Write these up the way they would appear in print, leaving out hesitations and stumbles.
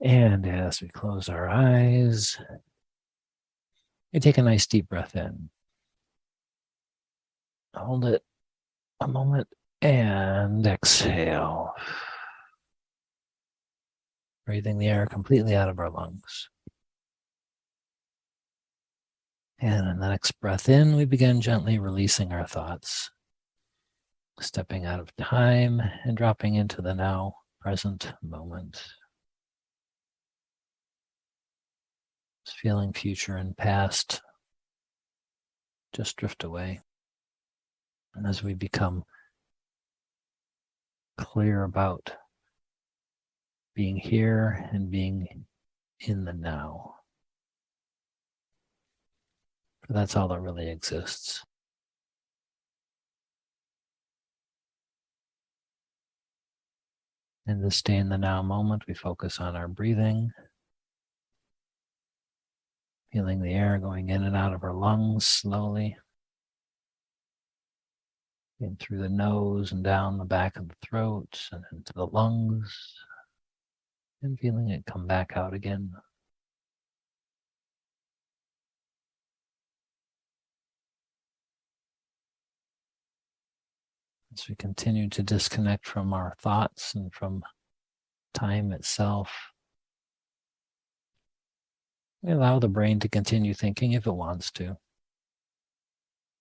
And as we close our eyes, we take a nice deep breath in. Hold it a moment and exhale. Breathing the air completely out of our lungs. And in the next breath in, we begin gently releasing our thoughts, stepping out of time and dropping into the now present moment. Feeling future and past just drift away. And as we become clear about being here and being in the now, that's all that really exists. In this stay in the now moment, we focus on our breathing, feeling the air going in and out of our lungs slowly, in through the nose and down the back of the throat and into the lungs, and feeling it come back out again. As we continue to disconnect from our thoughts and from time itself, we allow the brain to continue thinking if it wants to,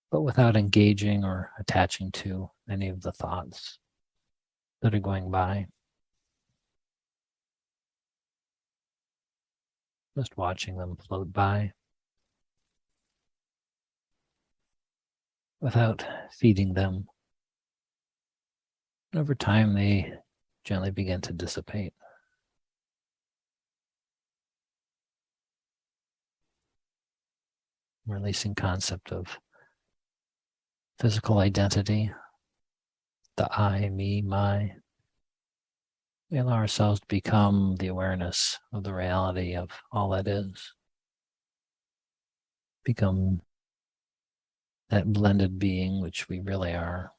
but without engaging or attaching to any of the thoughts that are going by. Just watching them float by without feeding them. Over time, they gently begin to dissipate. Releasing concept of physical identity, the I, me, my. We allow ourselves to become the awareness of the reality of all that is. Become that blended being which we really are.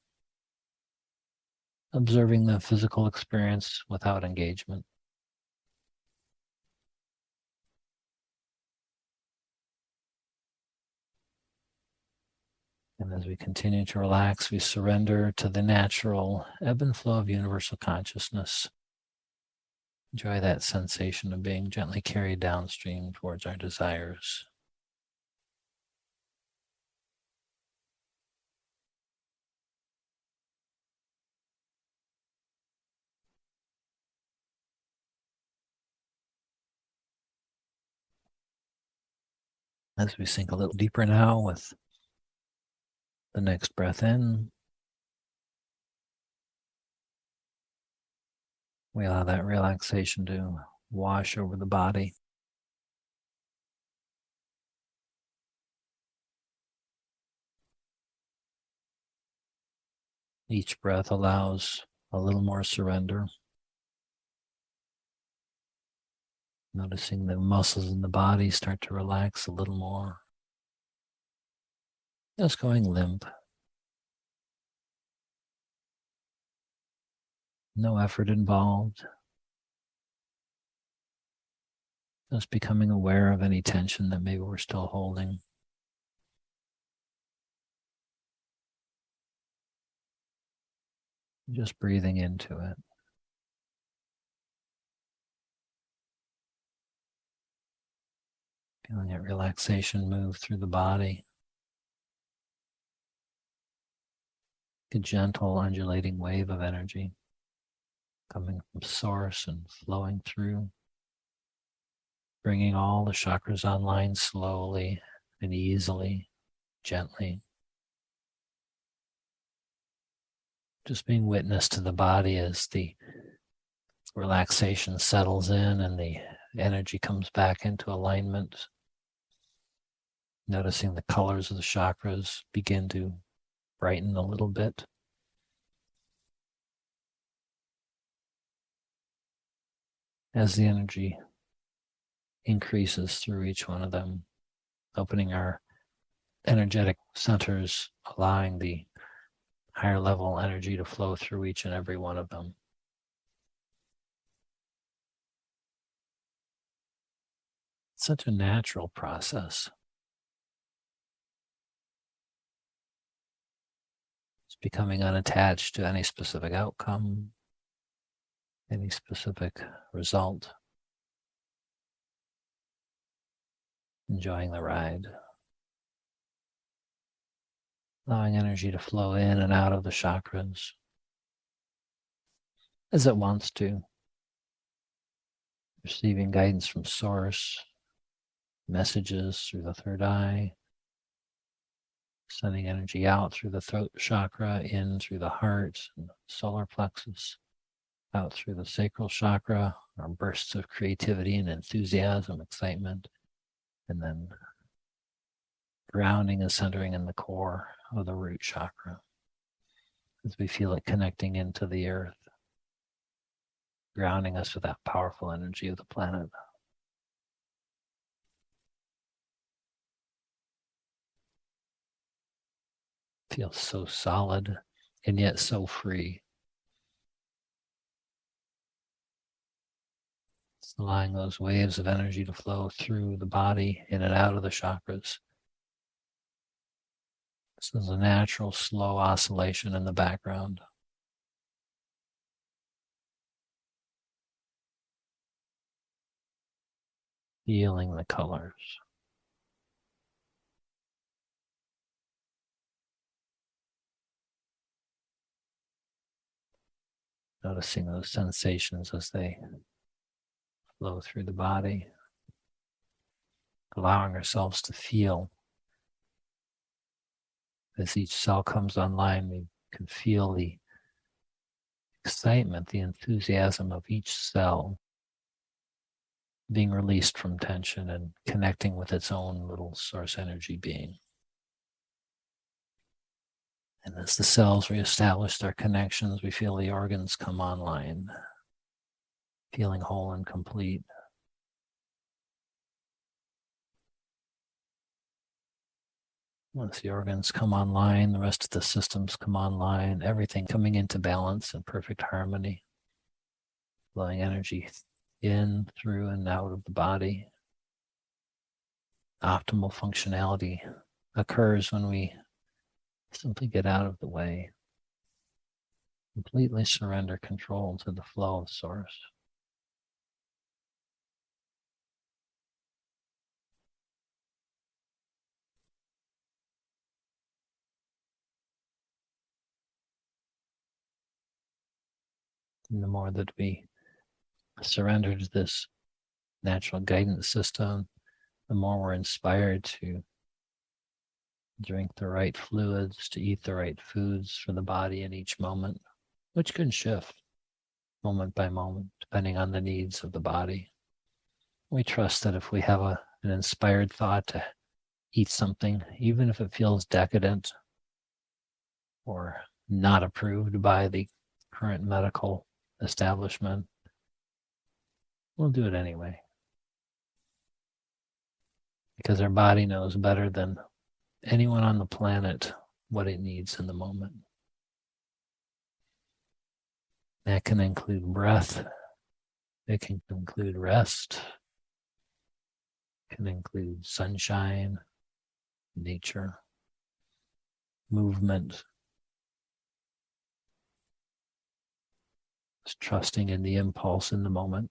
Observing the physical experience without engagement. And as we continue to relax, we surrender to the natural ebb and flow of universal consciousness. Enjoy that sensation of being gently carried downstream towards our desires. As we sink a little deeper now with the next breath in, we allow that relaxation to wash over the body. Each breath allows a little more surrender. Noticing the muscles in the body start to relax a little more. Just going limp. No effort involved. Just becoming aware of any tension that maybe we're still holding. Just breathing into it. Feeling that relaxation move through the body. A gentle undulating wave of energy coming from source and flowing through, bringing all the chakras online slowly and easily, gently. Just being witness to the body as the relaxation settles in and the energy comes back into alignment. Noticing the colors of the chakras begin to brighten a little bit. As the energy increases through each one of them, opening our energetic centers, allowing the higher level energy to flow through each and every one of them. It's such a natural process. It's becoming unattached to any specific outcome, any specific result. Enjoying the ride. Allowing energy to flow in and out of the chakras as it wants to. Receiving guidance from Source, messages through the third eye, sending energy out through the throat chakra, in through the heart and solar plexus, out through the sacral chakra, our bursts of creativity and enthusiasm, excitement, and then grounding and centering in the core of the root chakra as we feel it connecting into the earth, grounding us with that powerful energy of the planet. Feels so solid and yet so free. It's allowing those waves of energy to flow through the body, in and out of the chakras. This is a natural, slow oscillation in the background. Feeling the colors. Noticing those sensations as they flow through the body. Allowing ourselves to feel. As each cell comes online, we can feel the excitement, the enthusiasm of each cell being released from tension and connecting with its own little source energy being. And as the cells reestablish their connections, we feel the organs come online, feeling whole and complete. Once the organs come online, the rest of the systems come online, everything coming into balance and perfect harmony, flowing energy in, through, and out of the body. Optimal functionality occurs when we simply get out of the way, completely surrender control to the flow of Source. And the more that we surrender to this natural guidance system, the more we're inspired to drink the right fluids, to eat the right foods for the body in each moment, which can shift moment by moment, depending on the needs of the body. We trust that if we have an inspired thought to eat something, even if it feels decadent or not approved by the current medical establishment, we'll do it anyway. Because our body knows better than anyone on the planet what it needs in the moment. That can include breath. It can include rest. It can include sunshine, nature, movement. Just trusting in the impulse in the moment.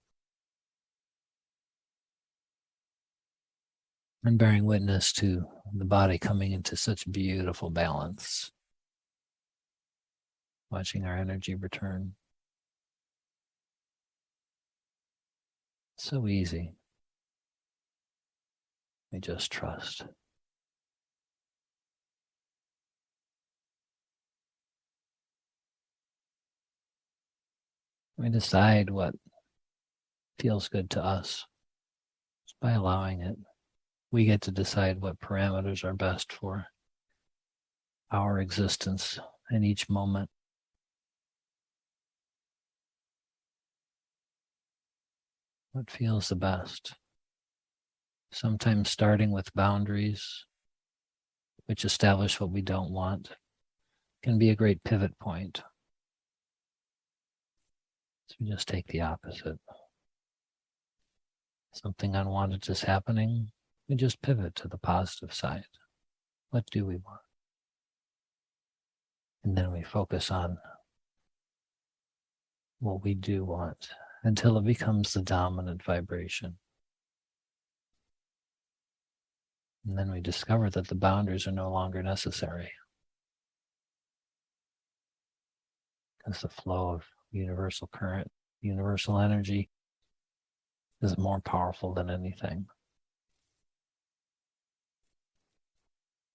And bearing witness to the body coming into such beautiful balance. Watching our energy return. So easy. We just trust. We decide what feels good to us just by allowing it. We get to decide what parameters are best for our existence in each moment. What feels the best? Sometimes starting with boundaries, which establish what we don't want, can be a great pivot point. So we just take the opposite. something unwanted is happening, we just pivot to the positive side. What do we want? And then we focus on what we do want until it becomes the dominant vibration. And then we discover that the boundaries are no longer necessary, because the flow of universal current, universal energy is more powerful than anything.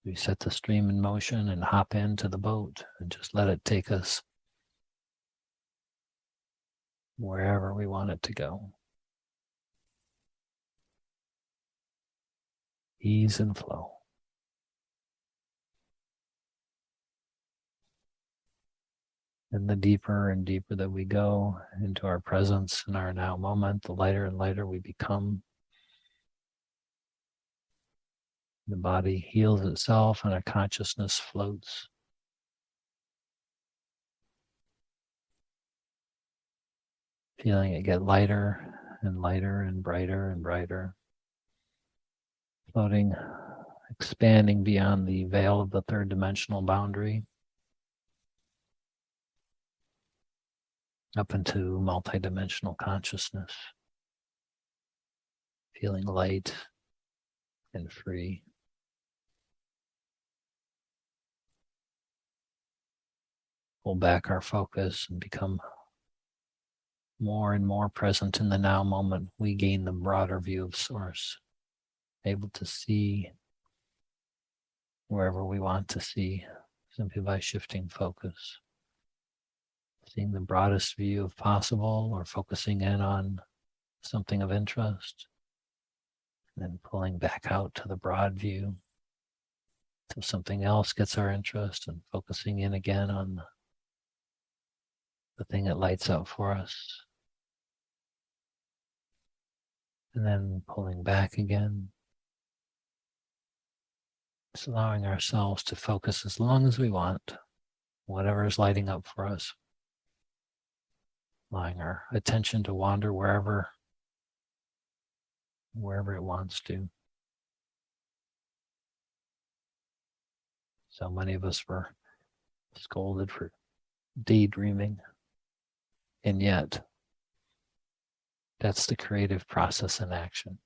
We set the stream in motion and hop into the boat and just let it take us wherever we want it to go. Ease and flow. And the deeper and deeper that we go into our presence and our now moment, the lighter and lighter we become. The body heals itself and our consciousness floats. Feeling it get lighter and lighter and brighter and brighter. Floating, expanding beyond the veil of the third dimensional boundary. Up into multidimensional consciousness. Feeling light and free. Pull back our focus and become more and more present in the now moment. We gain the broader view of Source, able to see wherever we want to see, simply by shifting focus. Seeing the broadest view of possible, or focusing in on something of interest, and then pulling back out to the broad view till something else gets our interest, and focusing in again on the thing that lights up for us. And then pulling back again. Just allowing ourselves to focus as long as we want, whatever is lighting up for us. Allowing our attention to wander wherever it wants to. So many of us were scolded for daydreaming, and yet that's the creative process in action.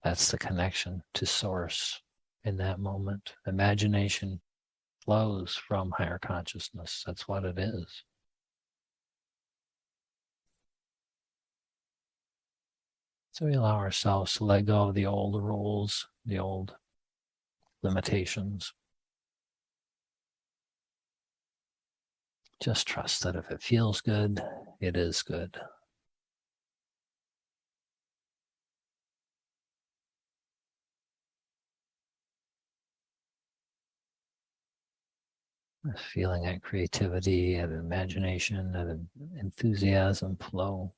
That's the connection to Source in that moment. Imagination flows from higher consciousness. That's what it is. So we allow ourselves to let go of the old rules, the old limitations. Just trust that if it feels good, it is good. Feeling that creativity, that imagination, that enthusiasm flow.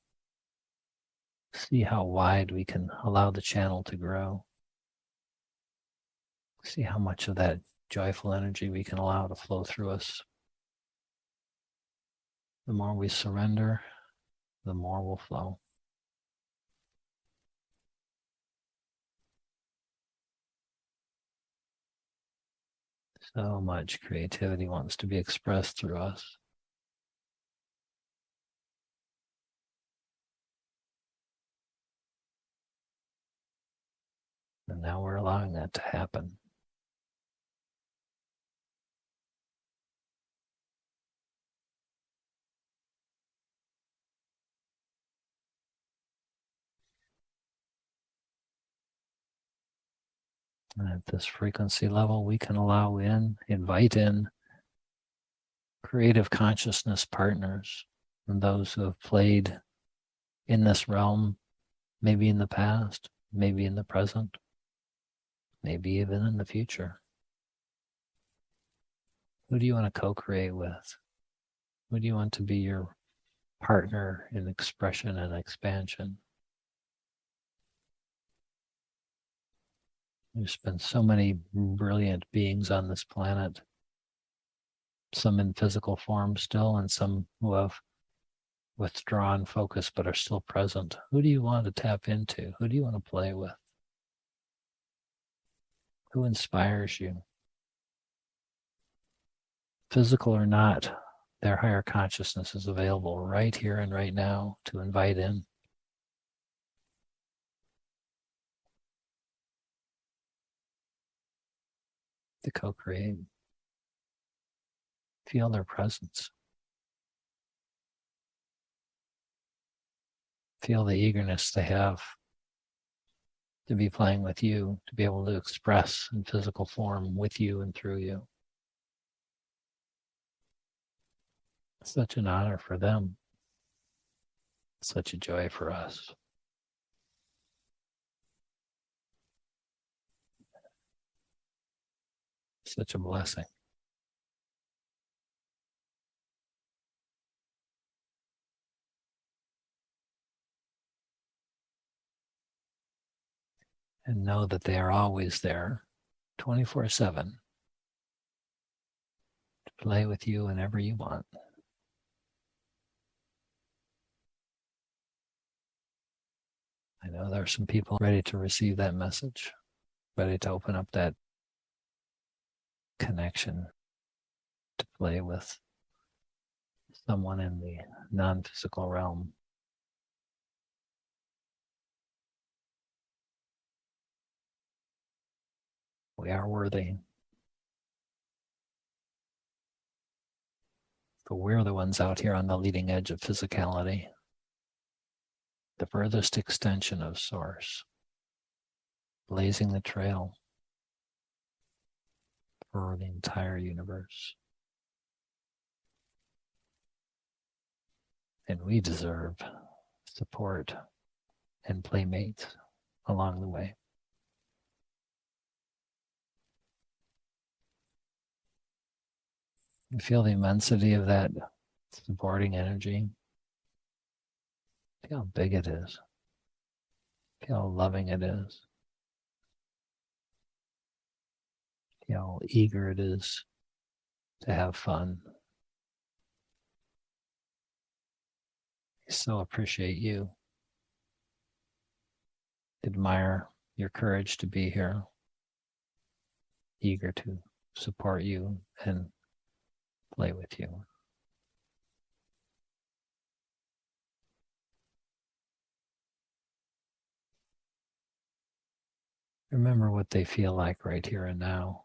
See how wide we can allow the channel to grow. See how much of that joyful energy we can allow to flow through us. The more we surrender, the more will flow. So much creativity wants to be expressed through us. And now we're allowing that to happen. And at this frequency level, we can invite in creative consciousness partners and those who have played in this realm, maybe in the past, maybe in the present, maybe even in the future. Who do you want to co-create with? Who do you want to be your partner in expression and expansion? There's been so many brilliant beings on this planet, some in physical form still, and some who have withdrawn focus but are still present. Who do you want to tap into? Who do you want to play with? Who inspires you? Physical or not, their higher consciousness is available right here and right now to invite in. To co-create. Feel their presence. Feel the eagerness they have to be playing with you, to be able to express in physical form with you and through you. Such an honor for them. Such a joy for us. Such a blessing. And know that they are always there, 24/7, to play with you whenever you want. I know there are some people ready to receive that message, ready to open up that connection to play with someone in the non-physical realm. We are worthy. But we're the ones out here on the leading edge of physicality, the furthest extension of Source, blazing the trail for the entire universe. And we deserve support and playmates along the way. You feel the immensity of that supporting energy. Feel how big it is. Feel how loving it is. Feel how eager it is to have fun. I so appreciate you. Admire your courage to be here. Eager to support you and play with you. Remember what they feel like right here and now.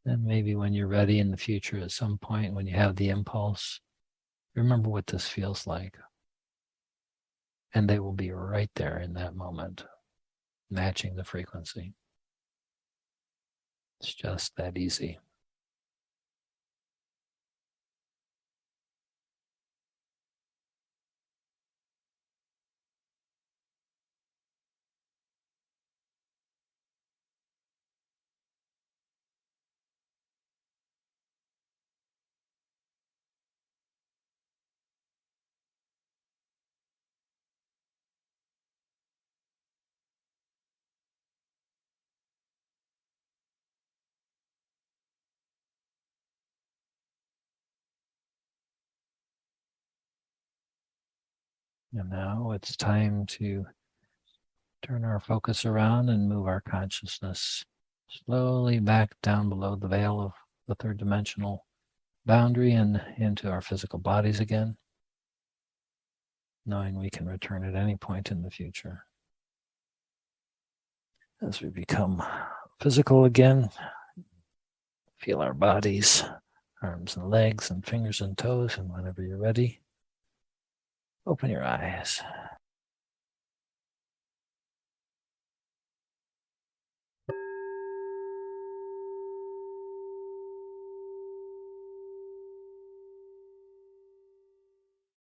And maybe when you're ready in the future at some point, when you have the impulse, remember what this feels like. And they will be right there in that moment, matching the frequency. It's just that easy. And now it's time to turn our focus around and move our consciousness slowly back down below the veil of the third dimensional boundary and into our physical bodies again, knowing we can return at any point in the future. As we become physical again, feel our bodies, arms and legs and fingers and toes, and whenever you're ready, open your eyes.